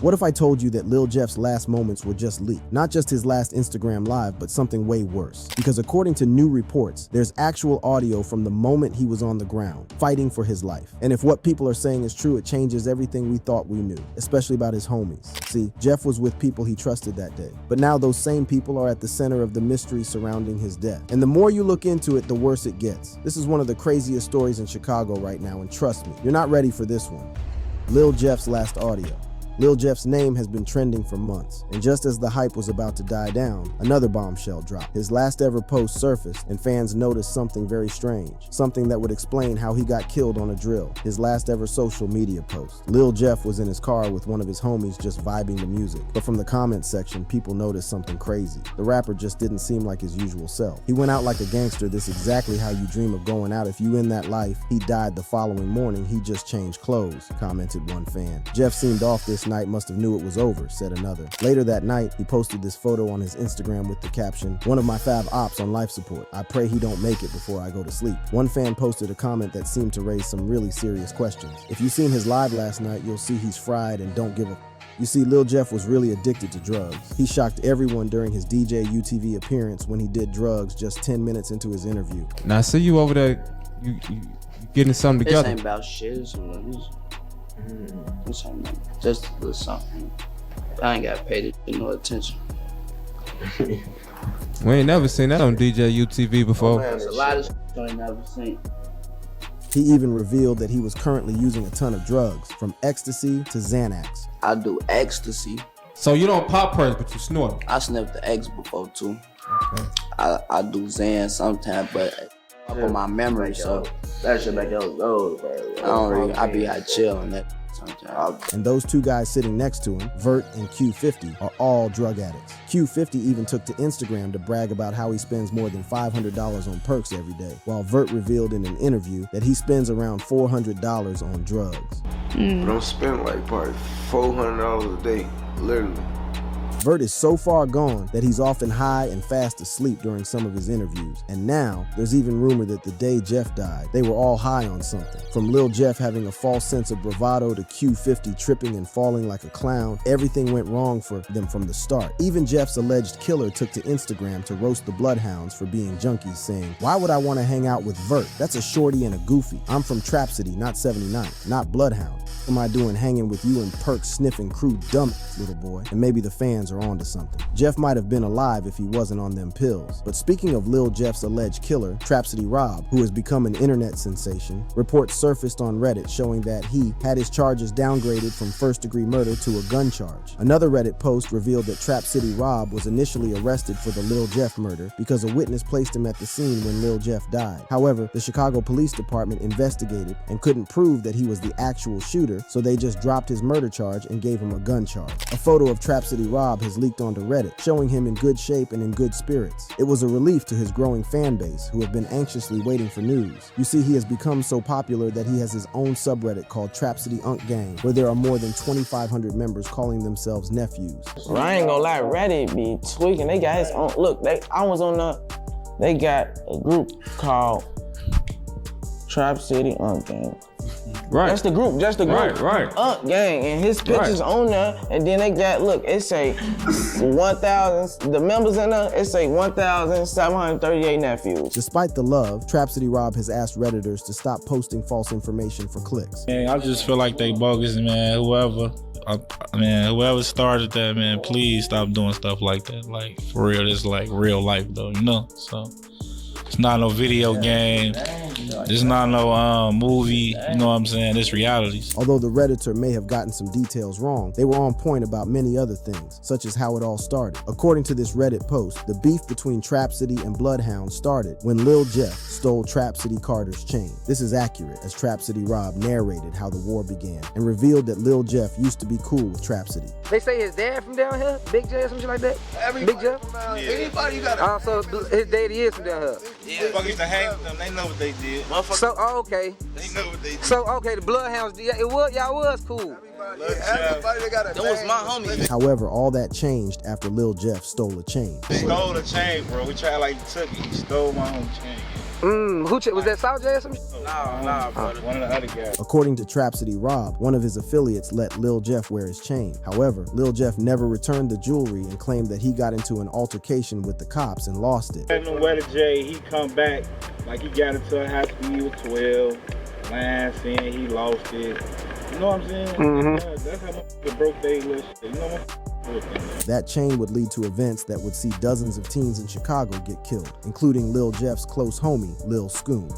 What if I told you that Lil Jeff's last moments were just leaked? Not just his last Instagram live, but something way worse. Because according to new reports, there's actual audio from the moment he was on the ground, fighting for his life. And if what people are saying is true, it changes everything we thought we knew, especially about his homies. See, Jeff was with people he trusted that day. But now those same people are at the center of the mystery surrounding his death. And the more you look into it, the worse it gets. This is one of the craziest stories in Chicago right now, and trust me, you're not ready for this one. Lil Jeff's last audio. Lil Jeff's name has been trending for months, and just as the hype was about to die down, another bombshell dropped. His last ever post surfaced, and fans noticed something very strange, something that would explain how he got killed on a drill. His last ever social media post. Lil Jeff was in his car with one of his homies just vibing to music, but from the comments section, people noticed something crazy. The rapper just didn't seem like his usual self. He went out like a gangster, this exactly how you dream of going out if you in that life. He died the following morning, he just changed clothes, commented one fan. Jeff seemed off this night, must have knew it was over, said another. Later that night, he posted this photo on his Instagram with the caption, "One of my fab ops on life support. I pray he don't make it before I go to sleep." One fan posted a comment that seemed to raise some really serious questions. If you seen his live last night, you'll see he's fried and don't give a. You see, Lil Jeff was really addicted to drugs. He shocked everyone during his DJ UTV appearance when he did drugs just 10 minutes into his interview. Now I see you over there, you getting something together. This ain't about shit. It's something, just a little something. I ain't got paid no attention. We ain't never seen that on DJ UTV before. There's a lot of shit I ain't never seen. He even revealed that he was currently using a ton of drugs, from ecstasy to Xanax. I do ecstasy. So you don't pop perks, but you snort. I sniffed the X before too. Okay. I do Xan sometimes, but up on my memory, so that should make those go, bro. I be out chill on that sometimes. And those two guys sitting next to him, Vert and Q50, are all drug addicts. Q50 even took to Instagram to brag about how he spends more than $500 on perks every day, while Vert revealed in an interview that he spends around $400 on drugs. But I'm spending like probably $400 a day, literally. Vert is so far gone that he's often high and fast asleep during some of his interviews. And now, there's even rumor that the day Jeff died, they were all high on something. From Lil Jeff having a false sense of bravado to Q50 tripping and falling like a clown, everything went wrong for them from the start. Even Jeff's alleged killer took to Instagram to roast the Bloodhounds for being junkies, saying, "Why would I want to hang out with Vert? That's a shorty and a goofy. I'm from Trap City, not 79, not Bloodhound. What am I doing hanging with you and perks sniffing crude dummies, little boy?" And maybe the fans are onto something. Jeff might have been alive if he wasn't on them pills. But speaking of Lil Jeff's alleged killer, Trap City Rob, who has become an internet sensation, reports surfaced on Reddit showing that he had his charges downgraded from first-degree murder to a gun charge. Another Reddit post revealed that Trap City Rob was initially arrested for the Lil Jeff murder because a witness placed him at the scene when Lil Jeff died. However, the Chicago Police Department investigated and couldn't prove that he was the actual shooter, so they just dropped his murder charge and gave him a gun charge. A photo of Trap City Rob has leaked onto Reddit, showing him in good shape and in good spirits. It was a relief to his growing fan base, who have been anxiously waiting for news. You see, he has become so popular that he has his own subreddit called Trap City Unk Gang, where there are more than 2,500 members calling themselves nephews. Well, I ain't gonna lie, Reddit be tweaking. They got his own, look, they got a group called Trap City Unk Gang. Right. That's the group, just the group. Right. Gang, and his picture's on there, and then they got, look, it say 1,000, the members in there, it say 1,738 nephews. Despite the love, Trap City Rob has asked Redditors to stop posting false information for clicks. Man, I just feel like they bogus, man. Whoever started that, man, please stop doing stuff like that. Like, for real, it's like real life, though, you know? So, it's not no video game. It's not no movie, you know what I'm saying? It's reality. Although the Redditor may have gotten some details wrong, they were on point about many other things, such as how it all started. According to this Reddit post, the beef between Trap City and Bloodhound started when Lil Jeff stole Trap City Carter's chain. This is accurate, as Trap City Rob narrated how the war began and revealed that Lil Jeff used to be cool with Trap City. They say his dad from down here, Big J or some shit like that? Big Jeff? Anybody you got So his daddy is from down here. yeah. Fuck used to hang with them, they know what they did. So, okay. They know what they did. So, okay, the Bloodhounds, y'all was cool. Everybody that got a That was my homie. However, all that changed after Lil Jeff stole a chain. He stole the chain, bro. We tried like he took it. He stole my own chain. Was that South J or something? Nah, brother. One of the other guys. According to Trap City Rob, one of his affiliates let Lil Jeff wear his chain. However, Lil Jeff never returned the jewelry and claimed that he got into an altercation with the cops and lost it. Had no wetter J, he come back like he got into a house when he was 12. Lying, saying he lost it. You know what I'm saying? Yeah, that's how much broke they little shit. You know what? That chain would lead to events that would see dozens of teens in Chicago get killed, including Lil Jeff's close homie, Lil Scoom.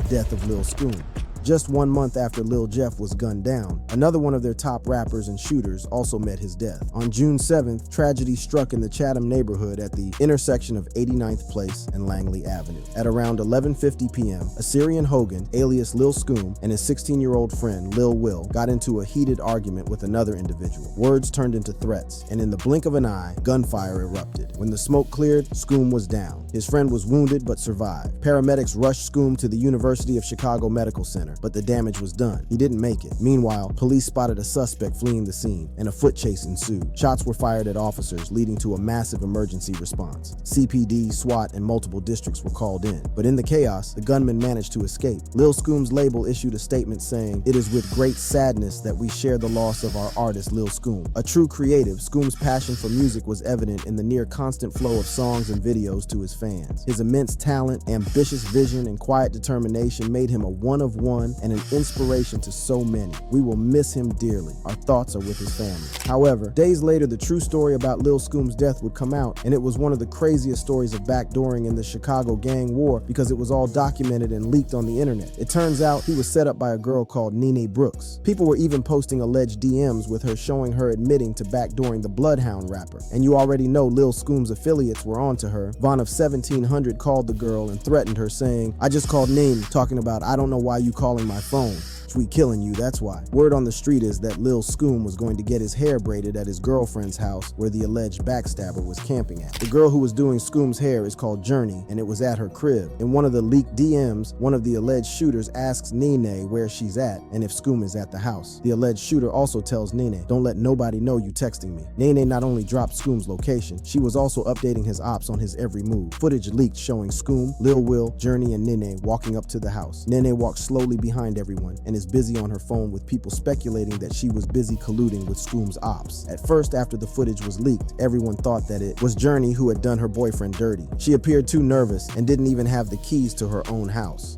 Death of Lil Scoom. Just 1 month after Lil Jeff was gunned down, another one of their top rappers and shooters also met his death. On June 7th, tragedy struck in the Chatham neighborhood at the intersection of 89th Place and Langley Avenue. At around 11:50 p.m., Assyrian Hogan, alias Lil Scoom, and his 16-year-old friend Lil Will got into a heated argument with another individual. Words turned into threats, and in the blink of an eye, gunfire erupted. When the smoke cleared, Scoom was down. His friend was wounded but survived. Paramedics rushed Scoom to the University of Chicago Medical Center, but the damage was done. He didn't make it. Meanwhile, police spotted a suspect fleeing the scene, and a foot chase ensued. Shots were fired at officers, leading to a massive emergency response. CPD, SWAT, and multiple districts were called in. But in the chaos, the gunman managed to escape. Lil Scoom's label issued a statement saying, "It is with great sadness that we share the loss of our artist, Lil Scoom." A true creative, Scoom's passion for music was evident in the near constant flow of songs and videos to his fans. His immense talent, ambitious vision, and quiet determination made him a one-of-one and an inspiration to so many. We will miss him dearly. Our thoughts are with his family. However, days later, the true story about Lil Scoom's death would come out, and it was one of the craziest stories of backdooring in the Chicago gang war because it was all documented and leaked on the internet. It turns out he was set up by a girl called Nene Brooks. People were even posting alleged DMs with her showing her admitting to backdooring the Bloodhound rapper. And you already know Lil Scoom's affiliates were onto her. Von of 1700 called the girl and threatened her, saying, "I just called Nene, talking about I don't know why you calling my phone. We killing you, that's why." Word on the street is that Lil Scoom was going to get his hair braided at his girlfriend's house where the alleged backstabber was camping at. The girl who was doing Scoom's hair is called Journey, and it was at her crib. In one of the leaked DMs, one of the alleged shooters asks Nene where she's at and if Scoom is at the house. The alleged shooter also tells Nene, "Don't let nobody know you texting me." Nene not only dropped Scoom's location, she was also updating his ops on his every move. Footage leaked showing Scoom, Lil Will, Journey, and Nene walking up to the house. Nene walked slowly behind everyone and is busy on her phone with people speculating that she was busy colluding with Scoom's ops. At first, after the footage was leaked, everyone thought that it was Journey who had done her boyfriend dirty. She appeared too nervous and didn't even have the keys to her own house.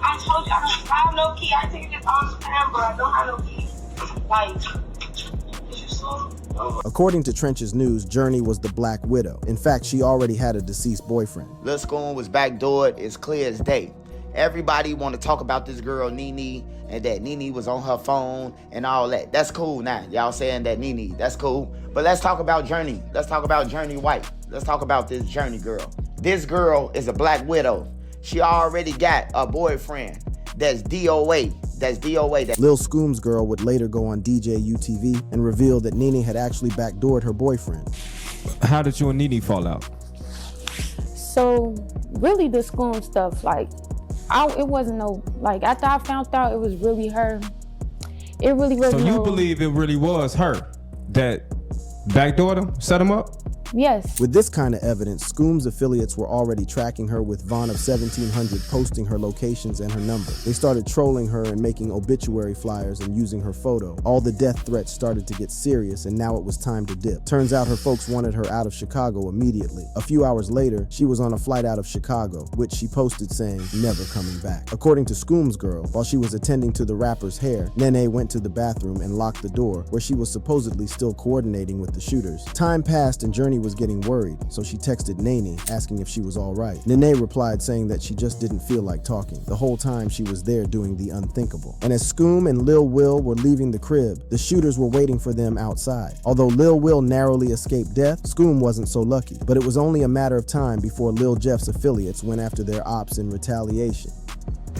I told you I don't have no key. I take it just off the camera. I don't have no key. Like, is you slow? According to Trench's News, Journey was the Black Widow. In fact, she already had a deceased boyfriend. Lil Scoom was backdoored. It's clear as day. Everybody want to talk about this girl Nene and that Nene was on her phone and all that. That's cool now. Y'all saying that Nene, that's cool. But let's talk about Journey. Let's talk about Journey White. Let's talk about this Journey girl. This girl is a Black Widow. She already got a boyfriend. That's DOA. That's DOA. Lil Scoom's girl would later go on DJ UTV and reveal that Nene had actually backdoored her boyfriend. How did you and Nene fall out? So really the Scoom stuff, like, it wasn't no, like, after I found out it was really her, it really wasn't. So you no, believe it really was her that backdoored him, set him up? Yes. With this kind of evidence, Scoom's affiliates were already tracking her, with Von of 1700 posting her locations and her number. They started trolling her and making obituary flyers and using her photo. All the death threats started to get serious, and now it was time to dip. Turns out her folks wanted her out of Chicago immediately. A few hours later, she was on a flight out of Chicago, which she posted saying, "Never coming back." According to Scoom's girl, while she was attending to the rapper's hair, Nene went to the bathroom and locked the door, where she was supposedly still coordinating with the shooters. Time passed and Journey was getting worried, so she texted Nene asking if she was all right. Nene replied saying that she just didn't feel like talking. The whole time she was there doing the unthinkable. And as Scoom and Lil Will were leaving the crib, the shooters were waiting for them outside. Although Lil Will narrowly escaped death, Scoom wasn't so lucky. But it was only a matter of time before Lil Jeff's affiliates went after their ops in retaliation.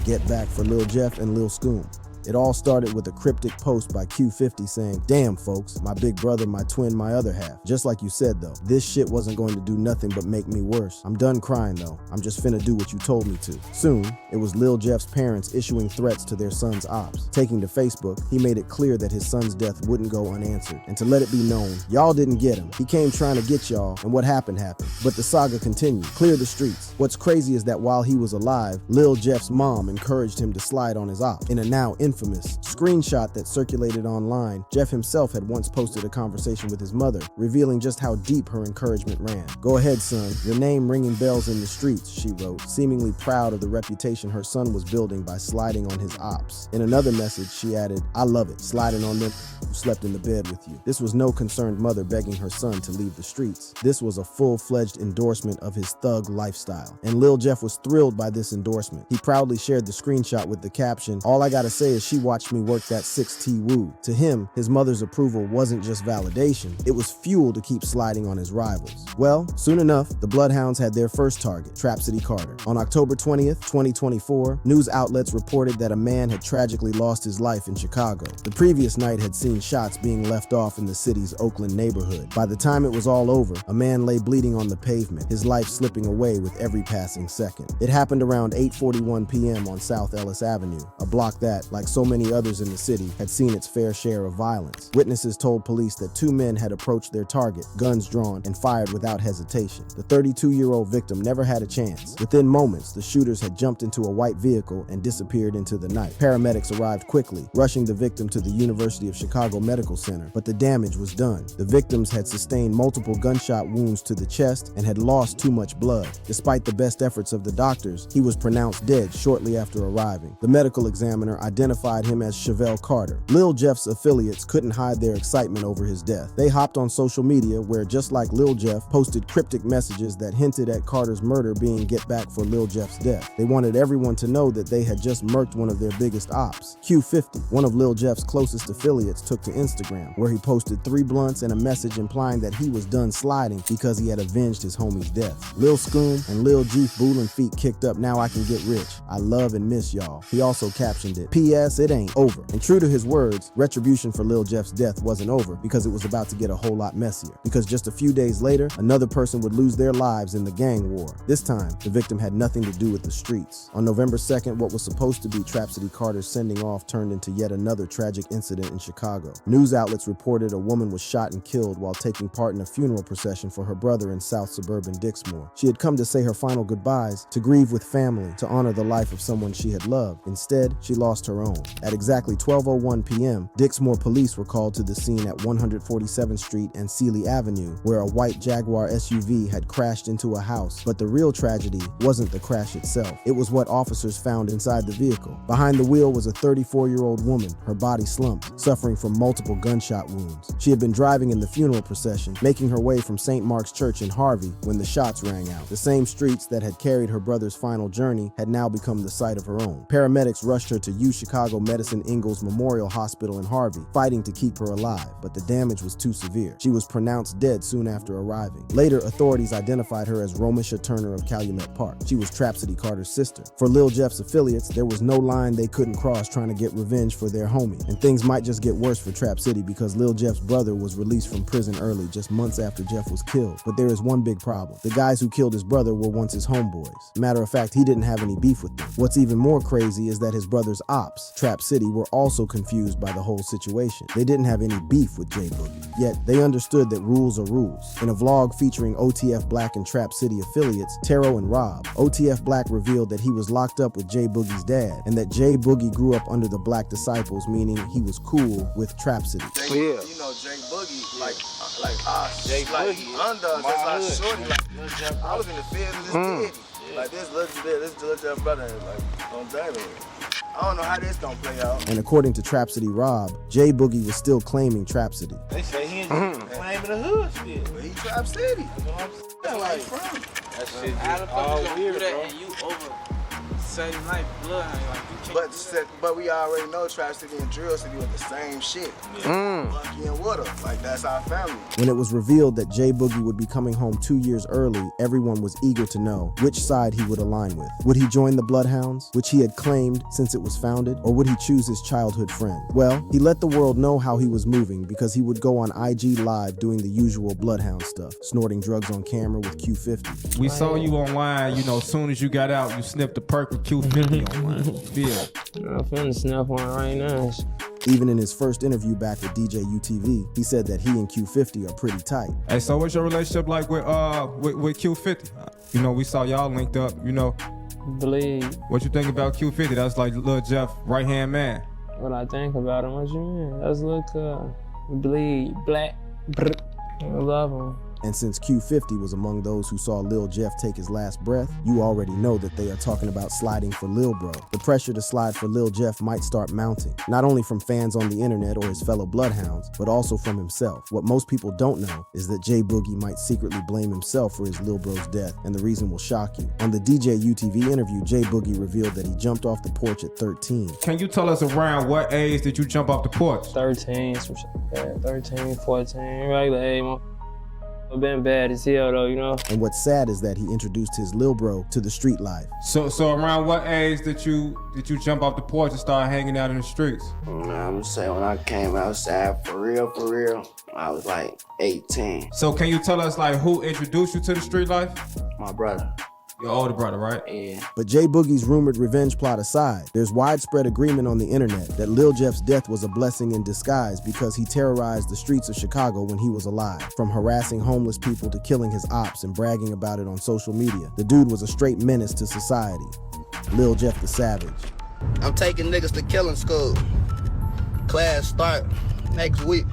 Get back for Lil Jeff and Lil Scoom. It all started with a cryptic post by Q50 saying, "Damn folks, my big brother, my twin, my other half." Just like you said though, this shit wasn't going to do nothing but make me worse. I'm done crying though. I'm just finna do what you told me to. Soon, it was Lil Jeff's parents issuing threats to their son's ops. Taking to Facebook, he made it clear that his son's death wouldn't go unanswered, and to let it be known, y'all didn't get him. He came trying to get y'all, and what happened happened. But the saga continued. Clear the streets. What's crazy is that while he was alive, Lil Jeff's mom encouraged him to slide on his op. In a now infamous screenshot that circulated online, Jeff himself had once posted a conversation with his mother, revealing just how deep her encouragement ran. "Go ahead, son. Your name ringing bells in the streets," she wrote, seemingly proud of the reputation her son was building by sliding on his ops. In another message, she added, "I love it, sliding on them who slept in the bed with you." This was no concerned mother begging her son to leave the streets. This was a full-fledged endorsement of his thug lifestyle. And Lil Jeff was thrilled by this endorsement. He proudly shared the screenshot with the caption, "All I gotta say is she watched me work that 6T woo." To him, his mother's approval wasn't just validation, it was fuel to keep sliding on his rivals. Well, soon enough, the Bloodhounds had their first target, Trap City Carter. On October 20th, 2024, news outlets reported that a man had tragically lost his life in Chicago. The previous night had seen shots being left off in the city's Oakland neighborhood. By the time it was all over, a man lay bleeding on the pavement, his life slipping away with every passing second. It happened around 8:41 p.m. on South Ellis Avenue, a block that, like so many others in the city, had seen its fair share of violence. Witnesses told police that two men had approached their target, guns drawn, and fired without hesitation. The 32-year-old victim never had a chance. Within moments, the shooters had jumped into a white vehicle and disappeared into the night. Paramedics arrived quickly, rushing the victim to the University of Chicago Medical Center, but the damage was done. The victims had sustained multiple gunshot wounds to the chest and had lost too much blood. Despite the best efforts of the doctors, he was pronounced dead shortly after arriving. The medical examiner identified him as Chevelle Carter. Lil Jeff's affiliates couldn't hide their excitement over his death. They hopped on social media where, just like Lil Jeff, posted cryptic messages that hinted at Carter's murder being get back for Lil Jeff's death. They wanted everyone to know that they had just murked one of their biggest ops. Q50, one of Lil Jeff's closest affiliates, took to Instagram, where he posted 3 blunts and a message implying that he was done sliding because he had avenged his homie's death. Lil Scoom and Lil Jeef Boolin feet kicked up "Now I Can Get Rich. I love and miss y'all." He also captioned it, "P.S. It ain't over." And true to his words, retribution for Lil Jeff's death wasn't over because it was about to get a whole lot messier. Because just a few days later, another person would lose their lives in the gang war. This time, the victim had nothing to do with the streets. On November 2nd, what was supposed to be Trap City Carter's sending off turned into yet another tragic incident in Chicago. News outlets reported a woman was shot and killed while taking part in a funeral procession for her brother in South suburban Dixmoor. She had come to say her final goodbyes, to grieve with family, to honor the life of someone she had loved. Instead, she lost her own. At exactly 12:01 p.m., Dixmoor police were called to the scene at 147th Street and Sealy Avenue, where a white Jaguar SUV had crashed into a house. But the real tragedy wasn't the crash itself. It was what officers found inside the vehicle. Behind the wheel was a 34-year-old woman, her body slumped, suffering from multiple gunshot wounds. She had been driving in the funeral procession, making her way from St. Mark's Church in Harvey when the shots rang out. The same streets that had carried her brother's final journey had now become the site of her own. Paramedics rushed her to U Chicago Medicine Ingalls Memorial Hospital in Harvey, fighting to keep her alive, but the damage was too severe. She was pronounced dead soon after arriving. Later, authorities identified her as Romisha Turner of Calumet Park. She was Trap City Carter's sister. For Lil Jeff's affiliates, there was no line they couldn't cross trying to get revenge for their homie. And things might just get worse for Trap City because Lil Jeff's brother was released from prison early, just months after Jeff was killed. But there is one big problem. The guys who killed his brother were once his homeboys. Matter of fact, he didn't have any beef with them. What's even more crazy is that his brother's ops, Trap City, were also confused by the whole situation. They didn't have any beef with J Boogie, yet they understood that rules are rules. In a vlog featuring OTF Black and Trap City affiliates, Tero and Rob, OTF Black revealed that he was locked up with J Boogie's dad, and that J Boogie grew up under the Black Disciples, meaning he was cool with Trap City. Yeah. You know, J Boogie, like J Boogie, under us, that's like shorty, like, I was in the field with this kid. Like, this little Jeff brother, like, on David. I don't know how this gonna play out. And according to Trap City Rob, J Boogie was still claiming Trap City. They say he ain't claiming the hood still. But he Trap City. That's what I'm saying. Like, That shit just all weird, bro. And you over same life, bloodhound. Like you can't. But we already know Trap City and Drill City was the same shit. Bucky and Wood'em, like that's our family. When it was revealed that J Boogie would be coming home 2 years early, everyone was eager to know which side he would align with. Would he join the Bloodhounds, which he had claimed since it was founded, or would he choose his childhood friend? Well, he let the world know how he was moving because he would go on IG Live doing the usual Bloodhound stuff, snorting drugs on camera with Q50. We saw you online, you know, as soon as you got out, you sniffed a perk with Q50 online. Feel. I'm finna sniff one right now. Even in his first interview back with DJ UTV, he said that he and Q50 are pretty tight. Hey, so what's your relationship like with Q50? You know, we saw y'all linked up, you know. Bleed. What you think about Q50? That's like Lil Jeff right-hand man. What I think about him, what you mean? That's Lil Bleed, black, brr. I love him. And since Q50 was among those who saw Lil Jeff take his last breath, you already know that they are talking about sliding for Lil Bro. The pressure to slide for Lil Jeff might start mounting, not only from fans on the internet or his fellow Bloodhounds, but also from himself. What most people don't know is that J Boogie might secretly blame himself for his Lil Bro's death, and the reason will shock you. On the DJ UTV interview, J Boogie revealed that he jumped off the porch at 13. Can you tell us around what age did you jump off the porch? 13, some shit like that. 13, 14, regular age. I've been bad as hell though, you know. And what's sad is that he introduced his Lil Bro to the street life. So around what age did you jump off the porch and start hanging out in the streets? I'm gonna say when I came outside for real, I was like 18. So can you tell us like who introduced you to the street life? My brother. Your older brother, right? Yeah. But J Boogie's rumored revenge plot aside, there's widespread agreement on the internet that Lil Jeff's death was a blessing in disguise because he terrorized the streets of Chicago when he was alive. From harassing homeless people to killing his ops and bragging about it on social media, the dude was a straight menace to society. Lil Jeff the Savage. I'm taking niggas to killing school. Class start next week.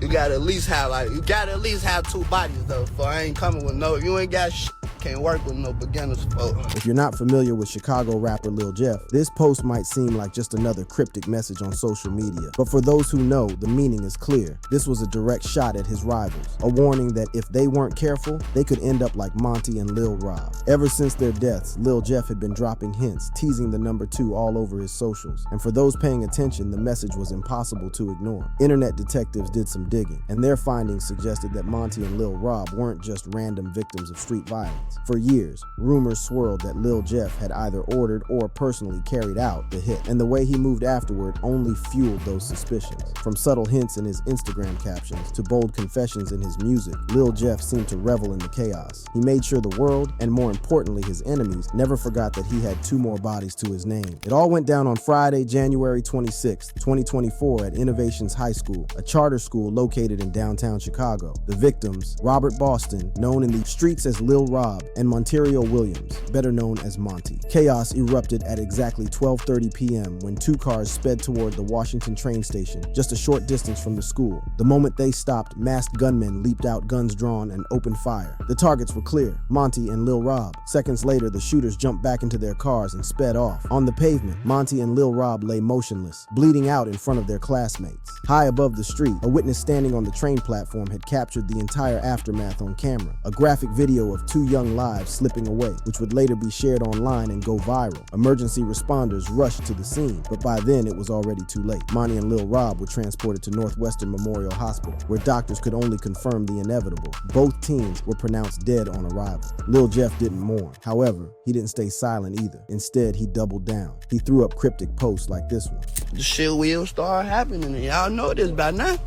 You gotta at least have 2 bodies though, for I ain't coming with no, you ain't got shit. Can't work with no beginners, folks. If you're not familiar with Chicago rapper Lil Jeff, this post might seem like just another cryptic message on social media. But for those who know, the meaning is clear. This was a direct shot at his rivals, a warning that if they weren't careful, they could end up like Monty and Lil Rob. Ever since their deaths, Lil Jeff had been dropping hints, teasing the number 2 all over his socials. And for those paying attention, the message was impossible to ignore. Internet detectives did some digging, and their findings suggested that Monty and Lil Rob weren't just random victims of street violence. For years, rumors swirled that Lil Jeff had either ordered or personally carried out the hit, and the way he moved afterward only fueled those suspicions. From subtle hints in his Instagram captions to bold confessions in his music, Lil Jeff seemed to revel in the chaos. He made sure the world, and more importantly his enemies, never forgot that he had 2 more bodies to his name. It all went down on Friday, January 26, 2024 at Innovations High School, a charter school located in downtown Chicago. The victims, Robert Boston, known in the streets as Lil Rob, and Monterio Williams, better known as Monty. Chaos erupted at exactly 12:30 p.m. when 2 cars sped toward the Washington train station, just a short distance from the school. The moment they stopped, masked gunmen leaped out, guns drawn, and opened fire. The targets were clear, Monty and Lil Rob. Seconds later, the shooters jumped back into their cars and sped off. On the pavement, Monty and Lil Rob lay motionless, bleeding out in front of their classmates. High above the street, a witness standing on the train platform had captured the entire aftermath on camera. A graphic video of 2 young lives slipping away, which would later be shared online and go viral. Emergency responders rushed to the scene, but by then it was already too late. Monty and Lil Rob were transported to Northwestern Memorial Hospital, where doctors could only confirm the inevitable. Both teens were pronounced dead on arrival. Lil Jeff didn't mourn. However, he didn't stay silent either. Instead, he doubled down. He threw up cryptic posts like this one. The shit will start happening, and y'all know this by now.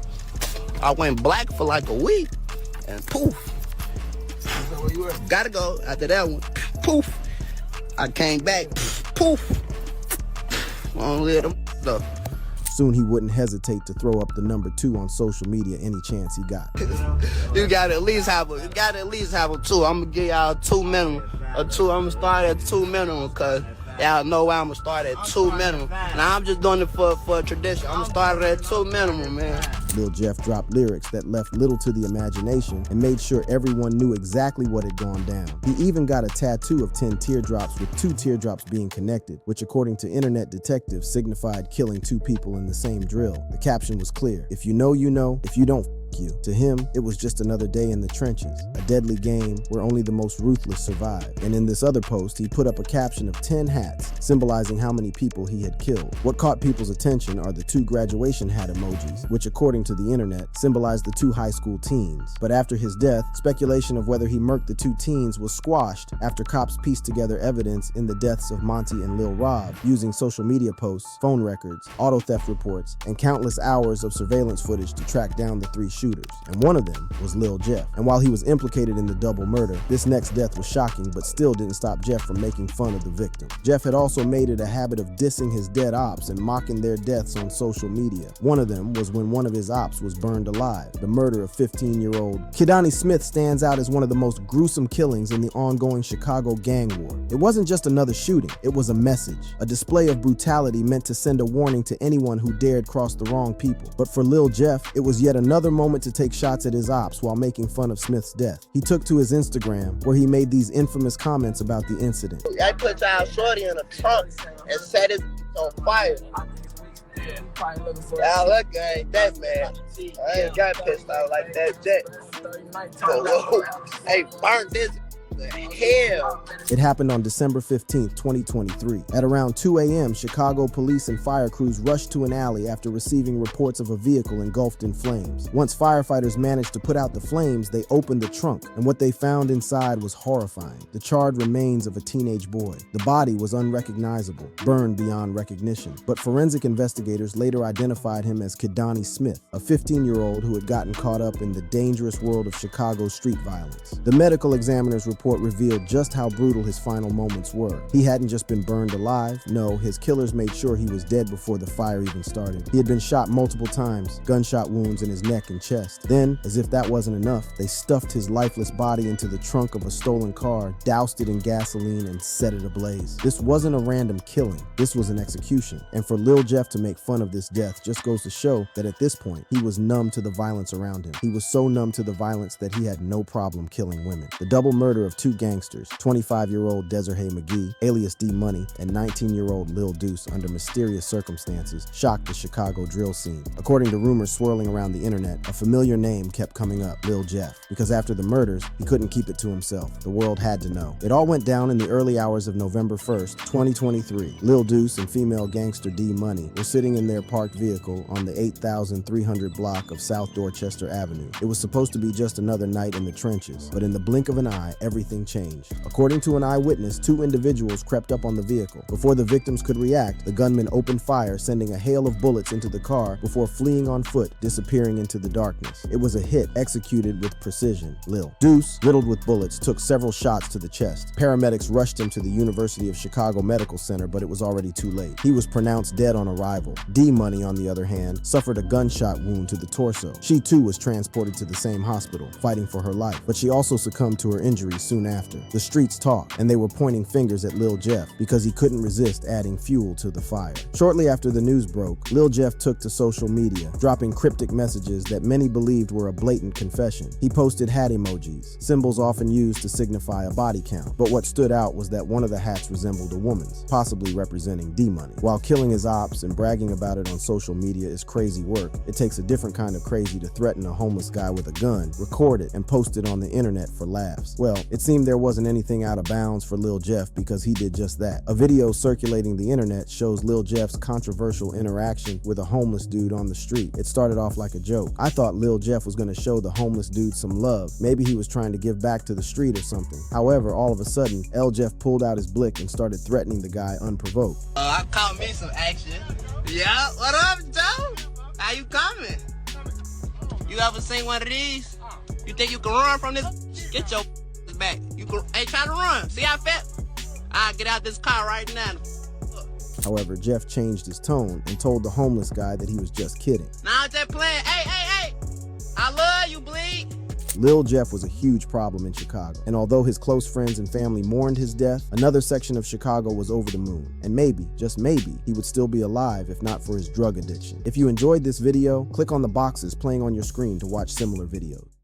I went black for like a week, and poof. Gotta go after that one. Poof. I came back. Poof. I don't live them stuff. Soon he wouldn't hesitate to throw up the number 2 on social media any chance he got. You gotta at least have a 2. I'm gonna give y'all 2 minimum. I'm gonna start at 2 minimum, cause y'all know why I'm gonna start at 2 minimum. Now I'm just doing it for a tradition. I'm gonna start at 2 minimum, man. Lil Jeff dropped lyrics that left little to the imagination and made sure everyone knew exactly what had gone down. He even got a tattoo of 10 teardrops with 2 teardrops being connected, which according to internet detectives signified killing 2 people in the same drill. The caption was clear: if you know, you know. If you don't, you. To him, it was just another day in the trenches, a deadly game where only the most ruthless survive. And in this other post, he put up a caption of 10 hats, symbolizing how many people he had killed. What caught people's attention are the 2 graduation hat emojis, which according to the internet, symbolized the 2 high school teens. But after his death, speculation of whether he murked the 2 teens was squashed after cops pieced together evidence in the deaths of Monty and Lil Rob, using social media posts, phone records, auto theft reports, and countless hours of surveillance footage to track down the 3 shooters. And one of them was Lil Jeff. And while he was implicated in the double murder, this next death was shocking, but still didn't stop Jeff from making fun of the victim. Jeff had also made it a habit of dissing his dead ops and mocking their deaths on social media. One of them was when one of his ops was burned alive, the murder of 15-year-old Kidani Smith stands out as one of the most gruesome killings in the ongoing Chicago gang war. It wasn't just another shooting, it was a message, a display of brutality meant to send a warning to anyone who dared cross the wrong people. But for Lil Jeff, it was yet another moment to take shots at his ops while making fun of Smith's death. He took to his Instagram, where he made these infamous comments about the incident. I put y'all shorty in a trunk and set it on fire. Y'all look ain't that bad. I ain't got pissed out like that jet. Whoa. Hey, burn this. Hell. It happened on December 15th, 2023. At around 2 a.m., Chicago police and fire crews rushed to an alley after receiving reports of a vehicle engulfed in flames. Once firefighters managed to put out the flames, they opened the trunk, and what they found inside was horrifying. The charred remains of a teenage boy. The body was unrecognizable, burned beyond recognition, but forensic investigators later identified him as Kidani Smith, a 15-year-old who had gotten caught up in the dangerous world of Chicago street violence. The medical examiner's report revealed just how brutal his final moments were. He hadn't just been burned alive. No, his killers made sure he was dead before the fire even started. He had been shot multiple times, gunshot wounds in his neck and chest. Then, as if that wasn't enough, they stuffed his lifeless body into the trunk of a stolen car, doused it in gasoline, and set it ablaze. This wasn't a random killing. This was an execution. And for Lil Jeff to make fun of this death just goes to show that at this point, he was numb to the violence around him. He was so numb to the violence that he had no problem killing women. The double murder of 2 gangsters, 25-year-old Desiree McGee, alias D Money, and 19-year-old Lil Deuce under mysterious circumstances, shocked the Chicago drill scene. According to rumors swirling around the internet, a familiar name kept coming up, Lil Jeff, because after the murders, he couldn't keep it to himself. The world had to know. It all went down in the early hours of November 1st, 2023. Lil Deuce and female gangster D Money were sitting in their parked vehicle on the 8,300 block of South Dorchester Avenue. It was supposed to be just another night in the trenches, but in the blink of an eye, everything changed. According to an eyewitness, 2 individuals crept up on the vehicle. Before the victims could react, the gunman opened fire, sending a hail of bullets into the car before fleeing on foot, disappearing into the darkness. It was a hit executed with precision. Lil Deuce, riddled with bullets, took several shots to the chest. Paramedics rushed him to the University of Chicago Medical Center, but it was already too late. He was pronounced dead on arrival. D Money, on the other hand, suffered a gunshot wound to the torso. She too was transported to the same hospital, fighting for her life, but she also succumbed to her injuries soon after. The streets talked, and they were pointing fingers at Lil Jeff because he couldn't resist adding fuel to the fire. Shortly after the news broke, Lil Jeff took to social media, dropping cryptic messages that many believed were a blatant confession. He posted hat emojis, symbols often used to signify a body count, but what stood out was that one of the hats resembled a woman's, possibly representing D Money. While killing his ops and bragging about it on social media is crazy work, it takes a different kind of crazy to threaten a homeless guy with a gun, record it, and post it on the internet for laughs. Well, it seemed there wasn't anything out of bounds for Lil Jeff because he did just that. A video circulating the internet shows Lil Jeff's controversial interaction with a homeless dude on the street. It started off like a joke. I thought Lil Jeff was going to show the homeless dude some love. Maybe he was trying to give back to the street or something. However, all of a sudden, L Jeff pulled out his blick and started threatening the guy unprovoked. I caught me some action. Yeah, what up, Joe? How you coming? You ever seen one of these? You think you can run from this? Get your back. You ain't trying to run. See how fast? I'll get out this car right now. However, Jeff changed his tone and told the homeless guy that he was just kidding. Nah, I'm just playing. Hey. I love you, Bleed. Lil Jeff was a huge problem in Chicago, and although his close friends and family mourned his death, another section of Chicago was over the moon, and maybe, just maybe, he would still be alive if not for his drug addiction. If you enjoyed this video, click on the boxes playing on your screen to watch similar videos.